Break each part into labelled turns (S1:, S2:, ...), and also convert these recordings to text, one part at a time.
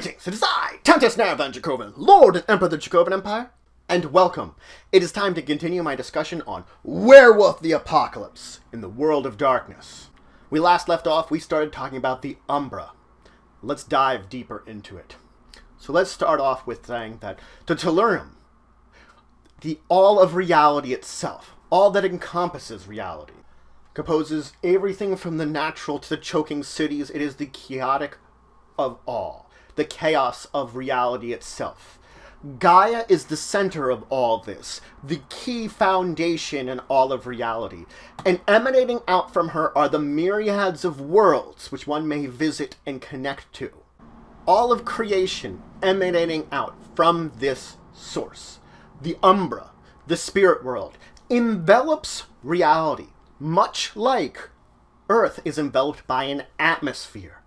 S1: Greetings, it is I, Countess Van Dracovin, Lord and Emperor of the Dracovin Empire, and welcome. It is time to continue my discussion on Werewolf the Apocalypse in the World of Darkness. We last left off, we started talking about the Umbra. Let's dive deeper into it. So let's start off with saying that to Telurnum, the all of reality itself, all that encompasses reality, composes everything from the natural to the choking cities. It is the chaotic of all, the chaos of reality itself. Gaia is the center of all this, the key foundation in all of reality, and emanating out from her are the myriads of worlds which one may visit and connect to. All of creation emanating out from this source. The Umbra, the spirit world, envelops reality, much like Earth is enveloped by an atmosphere.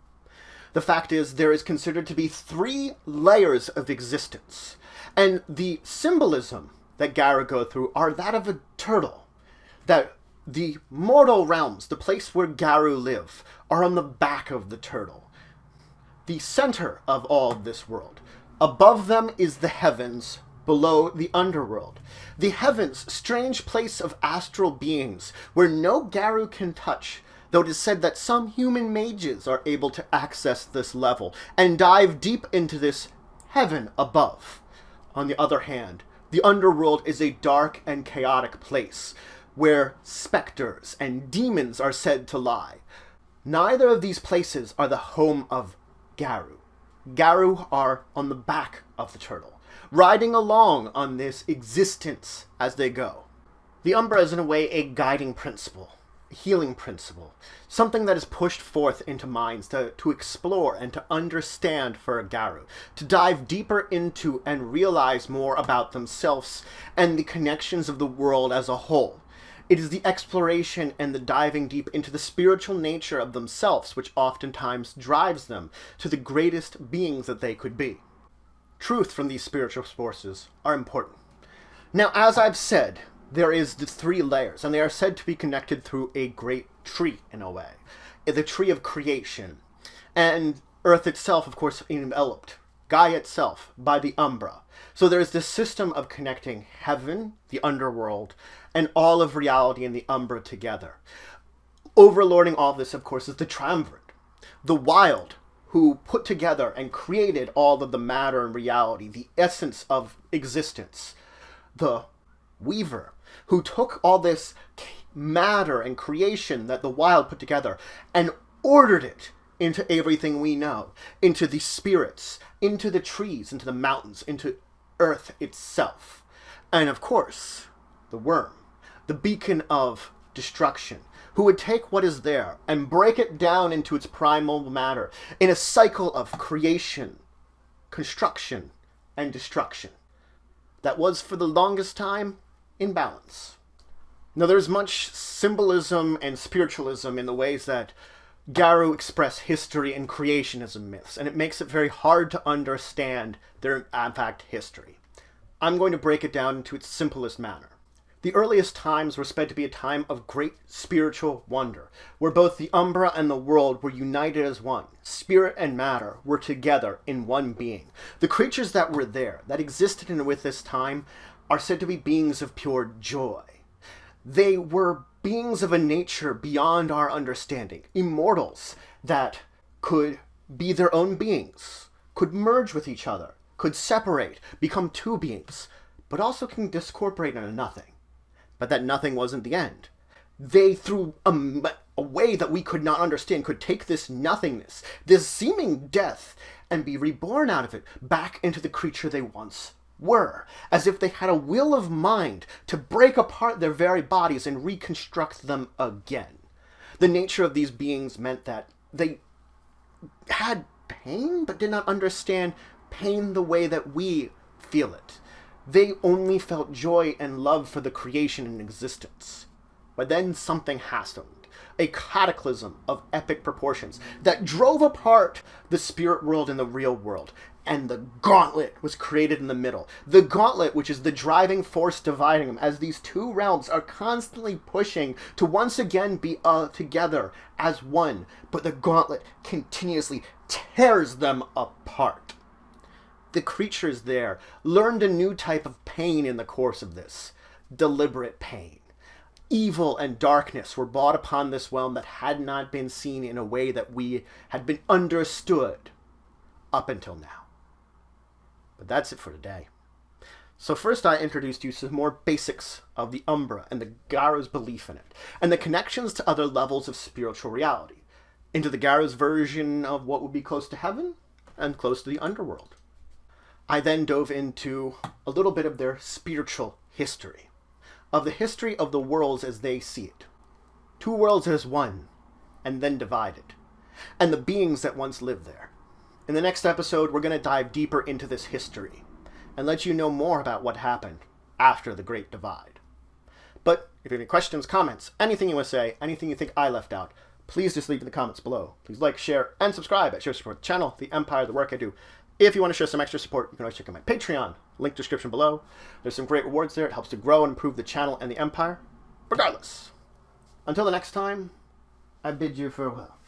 S1: The fact is, there is considered to be 3 layers of existence, and the symbolism that garou go through are that of a turtle, that the mortal realms, the place where garou live, are on the back of the turtle, the center of all this world. Above them is the heavens, below the underworld. The heavens, strange place of astral beings, where no garou can touch, though it is said that some human mages are able to access this level and dive deep into this heaven above. On the other hand, the underworld is a dark and chaotic place, where specters and demons are said to lie. Neither of these places are the home of garou. Garou are on the back of the turtle, riding along on this existence as they go. The Umbra is in a way a guiding principle, a healing principle, something that is pushed forth into minds to explore and to understand for a garou, to dive deeper into and realize more about themselves and the connections of the world as a whole. It is the exploration and the diving deep into the spiritual nature of themselves which oftentimes drives them to the greatest beings that they could be. Truth from these spiritual forces are important. Now, as I've said, there is the 3 layers, and they are said to be connected through a great tree, in a way. The tree of creation. And Earth itself, of course, enveloped, Gaia itself, by the Umbra. So there is this system of connecting heaven, the underworld, and all of reality and the Umbra together. Overlording all this, of course, is the triumvirate. The wild, who put together and created all of the matter and reality, the essence of existence. The weaver, who took all this matter and creation that the wild put together and ordered it into everything we know, into the spirits, into the trees, into the mountains, into Earth itself. And of course, the worm, the beacon of destruction, who would take what is there and break it down into its primal matter in a cycle of creation, construction, and destruction that was for the longest time in balance. Now, there's much symbolism and spiritualism in the ways that garou express history and creationism myths, and it makes it very hard to understand their, in fact, history. I'm going to break it down into its simplest manner. The earliest times were said to be a time of great spiritual wonder, where both the Umbra and the world were united as one. Spirit and matter were together in one being. The creatures that were there, that existed in with this time, are said to be beings of pure joy. They were beings of a nature beyond our understanding, immortals that could be their own beings, could merge with each other, could separate, become 2 beings, but also can discorporate into nothing. But that nothing wasn't the end. They, through a way that we could not understand, could take this nothingness, this seeming death, and be reborn out of it back into the creature they once were, as if they had a will of mind to break apart their very bodies and reconstruct them again. The nature of these beings meant that they had pain, but did not understand pain the way that we feel it. They only felt joy and love for the creation and existence. But then something happened, a cataclysm of epic proportions that drove apart the spirit world and the real world, and the gauntlet was created in the middle. The gauntlet, which is the driving force dividing them, as these 2 realms are constantly pushing to once again be together as one, but the gauntlet continuously tears them apart. The creatures there learned a new type of pain in the course of this. Deliberate pain. Evil and darkness were brought upon this realm that had not been seen in a way that we had been understood up until now. But that's it for today. So first I introduced you to some more basics of the Umbra and the garou's belief in it, and the connections to other levels of spiritual reality, into the garou's version of what would be close to heaven and close to the underworld. I then dove into a little bit of their spiritual history, of the history of the worlds as they see it. Two worlds as one, and then divided, and the beings that once lived there. In the next episode, we're going to dive deeper into this history, and let you know more about what happened after the Great Divide. But if you have any questions, comments, anything you want to say, anything you think I left out, please just leave in the comments below. Please like, share, and subscribe. It shows support the channel, the Empire, the work I do. If you want to show some extra support, you can always check out my Patreon. Link description below. There's some great rewards there. It helps to grow and improve the channel and the Empire. Regardless, until the next time, I bid you farewell.